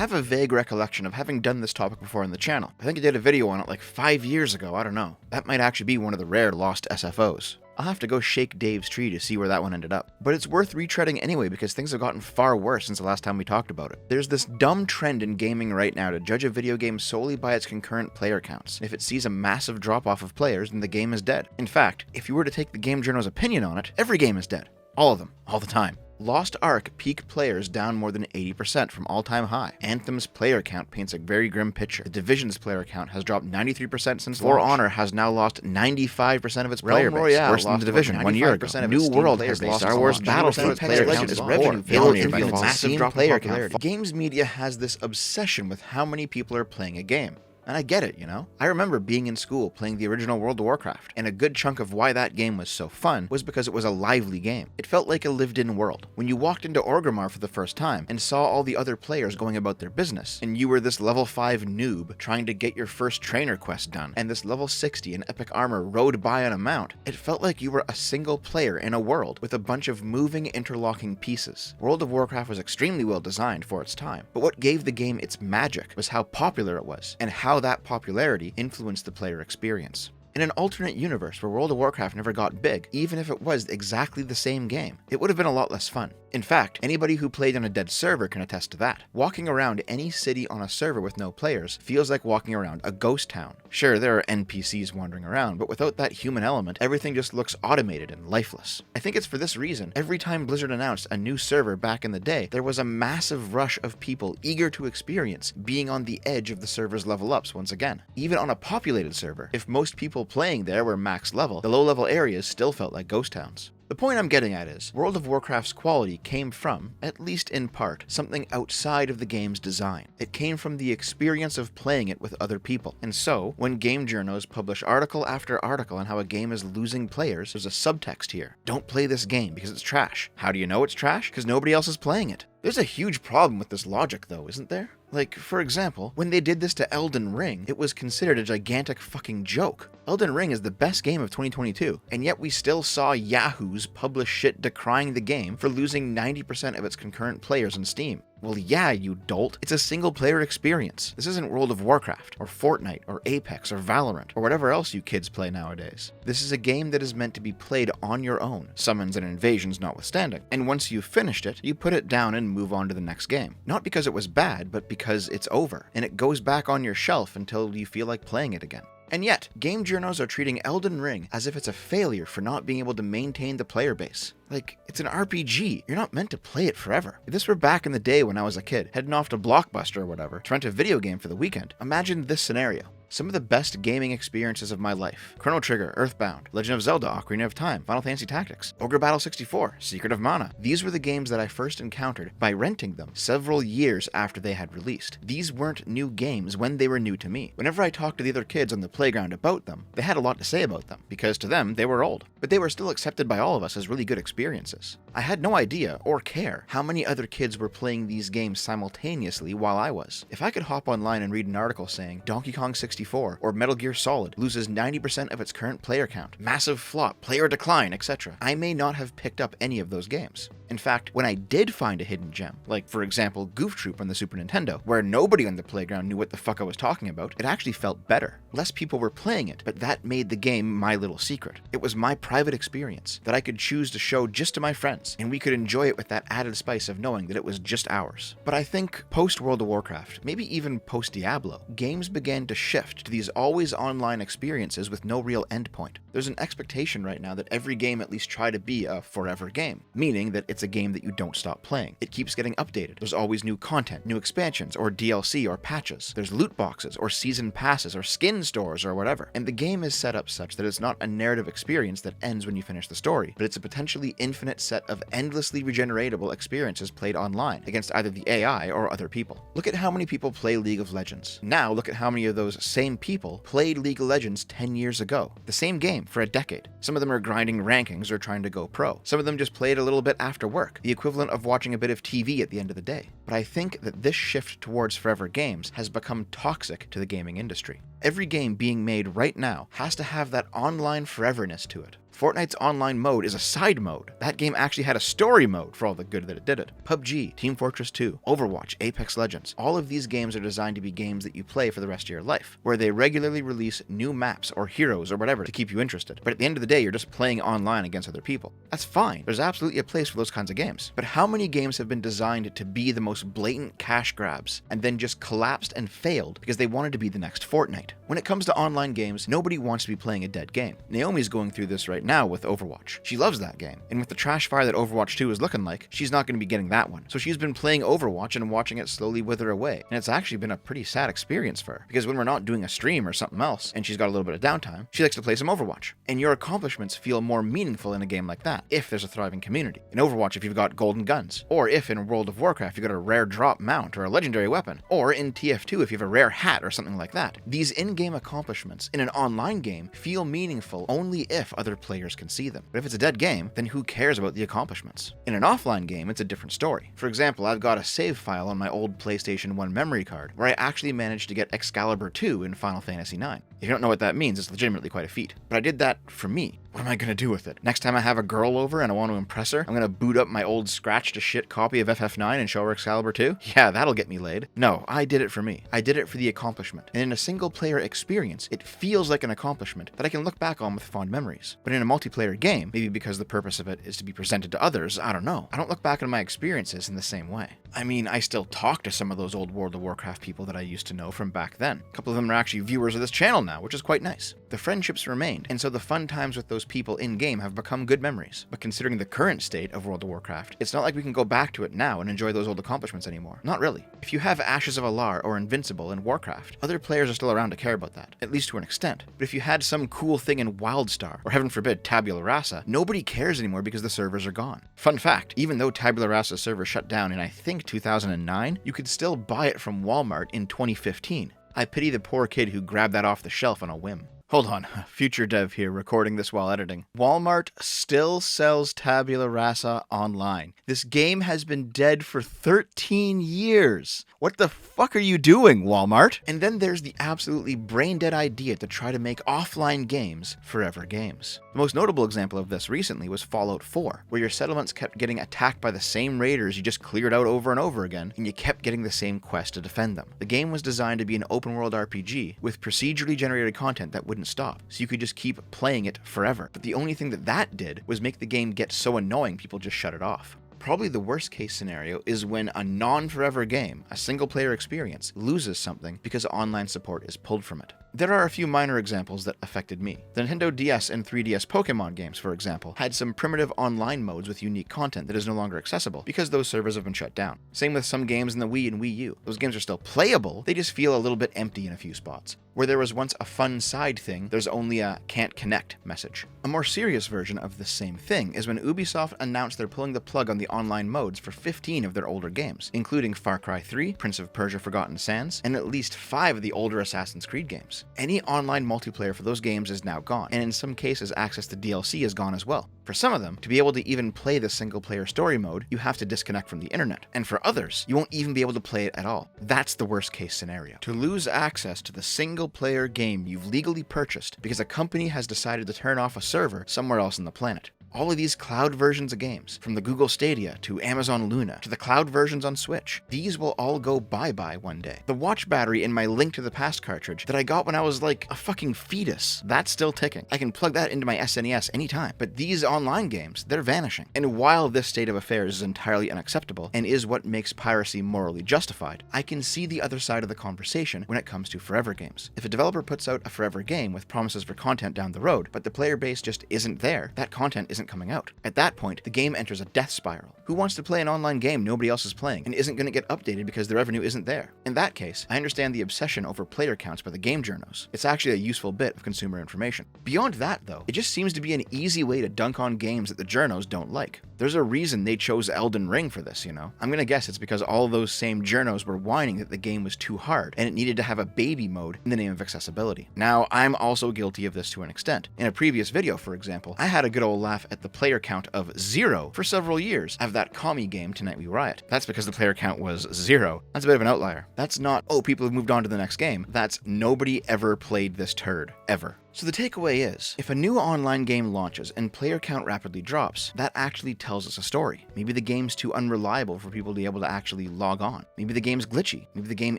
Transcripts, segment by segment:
have a vague recollection of having done this topic before on the channel. I think I did a video on it like 5 years ago, I don't know. That might actually be one of the rare lost SFOs. I'll have to go shake Dave's tree to see where that one ended up. But it's worth retreading anyway because things have gotten far worse since the last time we talked about it. There's this dumb trend in gaming right now to judge a video game solely by its concurrent player counts. If it sees a massive drop-off of players, then the game is dead. In fact, if you were to take the Game Journal's opinion on it, every game is dead. All of them. All the time. Lost Ark peak players down more than 80% from all-time high. Anthem's player count paints a very grim picture. The Division's player count has dropped 93% since For Honor has now lost 95% of its player base. Royale Worse than the Division 1 year ago. New World has lost Star Wars Battlefront player count is poor. Halo Infinite's massive drop in popularity. Games media has this obsession with how many people are playing a game. And I get it, you know? I remember being in school playing the original World of Warcraft, and a good chunk of why that game was so fun was because it was a lively game. It felt like a lived-in world. When you walked into Orgrimmar for the first time and saw all the other players going about their business, and you were this level 5 noob trying to get your first trainer quest done, and this level 60 in epic armor rode by on a mount, it felt like you were a single player in a world with a bunch of moving, interlocking pieces. World of Warcraft was extremely well designed for its time, but what gave the game its magic was how popular it was, and how that popularity influenced the player experience. In an alternate universe where World of Warcraft never got big, even if it was exactly the same game, it would have been a lot less fun. In fact, anybody who played on a dead server can attest to that. Walking around any city on a server with no players feels like walking around a ghost town. Sure, there are NPCs wandering around, but without that human element, everything just looks automated and lifeless. I think it's for this reason, every time Blizzard announced a new server back in the day, there was a massive rush of people eager to experience being on the edge of the server's level ups once again. Even on a populated server, if most people playing there were max level, the low-level areas still felt like ghost towns. The point I'm getting at is, World of Warcraft's quality came from, at least in part, something outside of the game's design. It came from the experience of playing it with other people. And so, when game journals publish article after article on how a game is losing players, there's a subtext here. Don't play this game because it's trash. How do you know it's trash? Because nobody else is playing it. There's a huge problem with this logic though, isn't there? Like, for example, when they did this to Elden Ring, it was considered a gigantic fucking joke. Elden Ring is the best game of 2022, and yet we still saw yahoos publish shit decrying the game for losing 90% of its concurrent players on Steam. Well, yeah, you dolt. It's a single-player experience. This isn't World of Warcraft, or Fortnite, or Apex, or Valorant, or whatever else you kids play nowadays. This is a game that is meant to be played on your own, summons and invasions notwithstanding. And once you've finished it, you put it down and move on to the next game. Not because it was bad, but because it's over, and it goes back on your shelf until you feel like playing it again. And yet, game journals are treating Elden Ring as if it's a failure for not being able to maintain the player base. Like, it's an RPG. You're not meant to play it forever. If this were back in the day when I was a kid, heading off to Blockbuster or whatever, to rent a video game for the weekend, imagine this scenario. Some of the best gaming experiences of my life. Chrono Trigger, Earthbound, Legend of Zelda, Ocarina of Time, Final Fantasy Tactics, Ogre Battle 64, Secret of Mana. These were the games that I first encountered by renting them several years after they had released. These weren't new games when they were new to me. Whenever I talked to the other kids on the playground about them, they had a lot to say about them, because to them, they were old. But they were still accepted by all of us as really good experiences. I had no idea, or care, how many other kids were playing these games simultaneously while I was. If I could hop online and read an article saying, Donkey Kong 64 or Metal Gear Solid loses 90% of its current player count, massive flop, player decline, etc., I may not have picked up any of those games. In fact, when I did find a hidden gem, like for example Goof Troop on the Super Nintendo, where nobody on the playground knew what the fuck I was talking about, it actually felt better. Less people were playing it, but that made the game my little secret. It was my private experience that I could choose to show just to my friends, and we could enjoy it with that added spice of knowing that it was just ours. But I think post-World of Warcraft, maybe even post-Diablo, games began to shift to these always online experiences with no real endpoint. There's an expectation right now that every game at least try to be a forever game, meaning that it's a game that you don't stop playing. It keeps getting updated. There's always new content, new expansions, or DLC, or patches. There's loot boxes, or season passes, or skin stores, or whatever. And the game is set up such that it's not a narrative experience that ends when you finish the story, but it's a potentially infinite set of endlessly regeneratable experiences played online against either the AI or other people. Look at how many people play League of Legends. Now look at how many of those same people played League of Legends 10 years ago. The same game for a decade. Some of them are grinding rankings or trying to go pro. Some of them just played a little bit after work, the equivalent of watching a bit of TV at the end of the day. But I think that this shift towards forever games has become toxic to the gaming industry. Every game being made right now has to have that online foreverness to it. Fortnite's online mode is a side mode. That game actually had a story mode for all the good that it did it. PUBG, Team Fortress 2, Overwatch, Apex Legends. All of these games are designed to be games that you play for the rest of your life, where they regularly release new maps or heroes or whatever to keep you interested. But at the end of the day, you're just playing online against other people. That's fine. There's absolutely a place for those kinds of games. But how many games have been designed to be the most blatant cash grabs and then just collapsed and failed because they wanted to be the next Fortnite? When it comes to online games, nobody wants to be playing a dead game. Naomi's going through this right now with Overwatch. She loves that game, and with the trash fire that Overwatch 2 is looking like, she's not going to be getting that one. So she's been playing Overwatch and watching it slowly wither away, and it's actually been a pretty sad experience for her, because when we're not doing a stream or something else, and she's got a little bit of downtime, she likes to play some Overwatch. And your accomplishments feel more meaningful in a game like that, if there's a thriving community. In Overwatch, if you've got golden guns, or if in World of Warcraft you've got a rare drop mount or a legendary weapon, or in TF2 if you have a rare hat or something like that. These in-game accomplishments in an online game feel meaningful only if other players can see them. But if it's a dead game, then who cares about the accomplishments? In an offline game, it's a different story. For example, I've got a save file on my old PlayStation 1 memory card where I actually managed to get Excalibur 2 in Final Fantasy IX. If you don't know what that means, it's legitimately quite a feat. But I did that for me. What am I going to do with it? Next time I have a girl over and I want to impress her, I'm going to boot up my old scratch-to-shit copy of FF9 and show her Excalibur 2? Yeah, that'll get me laid. No, I did it for me. I did it for the accomplishment. And in a single-player experience, it feels like an accomplishment that I can look back on with fond memories. But in a multiplayer game, maybe because the purpose of it is to be presented to others, I don't know. I don't look back on my experiences in the same way. I mean, I still talk to some of those old World of Warcraft people that I used to know from back then. A couple of them are actually viewers of this channel now, which is quite nice. The friendships remained, and so the fun times with those people in-game have become good memories. But considering the current state of World of Warcraft, it's not like we can go back to it now and enjoy those old accomplishments anymore. Not really. If you have Ashes of Alar or Invincible in Warcraft, other players are still around to care about that, at least to an extent. But if you had some cool thing in WildStar, or heaven forbid Tabula Rasa, nobody cares anymore because the servers are gone. Fun fact, even though Tabula Rasa's server shut down in I think 2009, you could still buy it from Walmart in 2015. I pity the poor kid who grabbed that off the shelf on a whim. Hold on, future dev here recording this while editing. Walmart still sells Tabula Rasa online. This game has been dead for 13 years. What the fuck are you doing, Walmart? And then there's the absolutely brain-dead idea to try to make offline games forever games. The most notable example of this recently was Fallout 4, where your settlements kept getting attacked by the same raiders you just cleared out over and over again, and you kept getting the same quest to defend them. The game was designed to be an open-world RPG with procedurally generated content that wouldn't stop, so you could just keep playing it forever. But the only thing that did was make the game get so annoying people just shut it off. Probably the worst case scenario is when a non-forever game, a single-player experience, loses something because online support is pulled from it. There are a few minor examples that affected me. The Nintendo DS and 3DS Pokemon games, for example, had some primitive online modes with unique content that is no longer accessible because those servers have been shut down. Same with some games in the Wii and Wii U. Those games are still playable, they just feel a little bit empty in a few spots. Where there was once a fun side thing, there's only a can't connect message. A more serious version of the same thing is when Ubisoft announced they're pulling the plug on the online modes for 15 of their older games, including Far Cry 3, Prince of Persia Forgotten Sands, and at least 5 of the older Assassin's Creed games. Any online multiplayer for those games is now gone, and in some cases access to DLC is gone as well. For some of them, to be able to even play the single-player story mode, you have to disconnect from the internet. And for others, you won't even be able to play it at all. That's the worst-case scenario. To lose access to the single-player game you've legally purchased because a company has decided to turn off a server somewhere else on the planet. All of these cloud versions of games, from the Google Stadia to Amazon Luna to the cloud versions on Switch, these will all go bye-bye one day. The watch battery in my Link to the Past cartridge that I got when I was like a fucking fetus, that's still ticking. I can plug that into my SNES anytime. But these online games, they're vanishing. And while this state of affairs is entirely unacceptable and is what makes piracy morally justified, I can see the other side of the conversation when it comes to forever games. If a developer puts out a forever game with promises for content down the road, but the player base just isn't there, that content isn't coming out. At that point, the game enters a death spiral. Who wants to play an online game nobody else is playing and isn't going to get updated because the revenue isn't there? In that case, I understand the obsession over player counts by the game journos. It's actually a useful bit of consumer information. Beyond that, though, it just seems to be an easy way to dunk on games that the journos don't like. There's a reason they chose Elden Ring for this, you know? I'm gonna guess it's because all those same journos were whining that the game was too hard and it needed to have a baby mode in the name of accessibility. Now, I'm also guilty of this to an extent. In a previous video, for example, I had a good old laugh at the player count of 0 for several years of that commie game Tonight We Riot. That's because the player count was 0. That's a bit of an outlier. That's not, oh, people have moved on to the next game. That's nobody ever played this turd, ever. So the takeaway is, if a new online game launches and player count rapidly drops, that actually tells us a story. Maybe the game's too unreliable for people to be able to actually log on. Maybe the game's glitchy. Maybe the game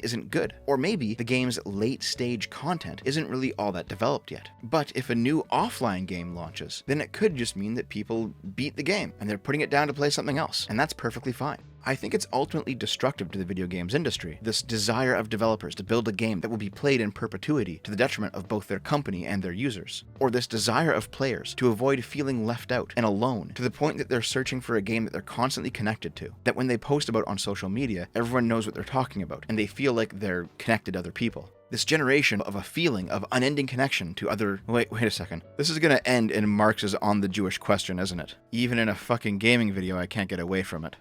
isn't good. Or maybe the game's late-stage content isn't really all that developed yet. But if a new offline game launches, then it could just mean that people beat the game and they're putting it down to play something else, and that's perfectly fine. I think it's ultimately destructive to the video games industry, this desire of developers to build a game that will be played in perpetuity to the detriment of both their company and their users, or this desire of players to avoid feeling left out and alone to the point that they're searching for a game that they're constantly connected to, that when they post about on social media, everyone knows what they're talking about, and they feel like they're connected to other people. This generation of a feeling of unending connection to other... Wait a second. This is gonna end in Marx's On the Jewish Question, isn't it? Even in a fucking gaming video, I can't get away from it.